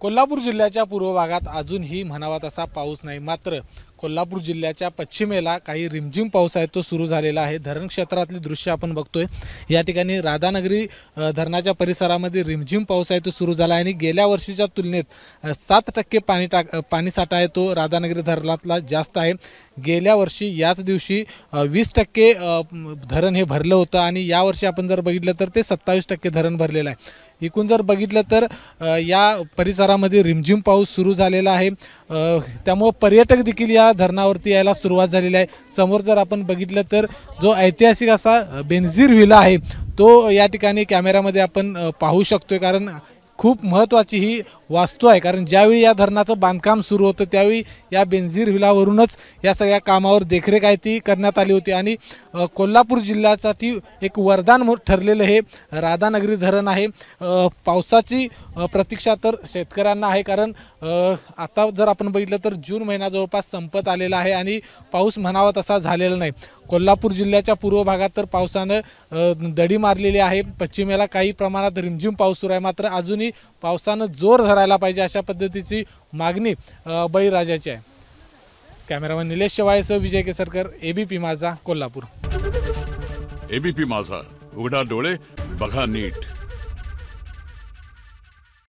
कोल्हापूर जिल्ह्याच्या पूर्व भागात अजूनही म्हणावा तसा पाऊस नाही। मात्र कोल्हापूर जिल्ह्याच्या पश्चिमेला काही रिमझिम पाऊस आहे तो सुरू झालेला आहे। धरण क्षेत्रातली दृश्य आपण बघतोय। या ठिकाणी राधानगरी धरणाच्या परिसरामध्ये रिमझिम पाऊस आहे तो सुरू झाला आहे आणि गेल्या वर्षीच्या तुलनेत 7% पाणी साठा आहे तो राधानगरी धरणातला जास्त आहे। गेल्या वर्षी याच दिवशी 20% धरण हे भरलं होतं आणि या वर्षी आपण जर बघितलं तर ते 27% धरण भरलेलं आहे। एकूण जर बघितलं तर या परिसरामध्ये रिमझिम पाऊस सुरू झालेला आहे। त्यामुळे पर्यटक देखील या धरणावरती यायला सुरुवात झालेली आहे। समोर जर आपण बघितलं तर जो ऐतिहासिक असा बेनझीर व्हिला आहे तो या ठिकाणी कॅमेरामध्ये आपण पाहू शकतोय, कारण खूप महत्त्वाची ही वास्तू आहे। कारण ज्यावेळी या धरणाचं बांधकाम सुरू होतं त्यावेळी या बेनझीर व्हिलावरूनच या सगळ्या कामावर देखरेख आहे ती करण्यात आली होती आणि कोल्हापूर जिल्ह्यासाठी एक वरदान ठरलेलं हे राधानगरी धरण आहे। पावसाची प्रतीक्षा तर शेतकऱ्यांना आहे, कारण आता जर आपण बघितलं तर जून महिना जवळपास संपत आलेला आहे आणि पाऊस म्हणावा तसा झालेला नाही। कोल्हापूर जिल्ह्याच्या पूर्व भागात तर पावसानं दडी मारलेली आहे। पश्चिमेला काही प्रमाणात रिमझिम पाऊस सुरू आहे, मात्र अजूनही पावसानं जोर धरायला पाहिजे अशा पद्धतीची मागणी बळीराजाची आहे। कॅमेरामन निलेश शेवाळेसह विजय केसरकर, एबीपी माझा, कोल्हापूर। एबीपी माझा, उघडा डोळे बघा नीट।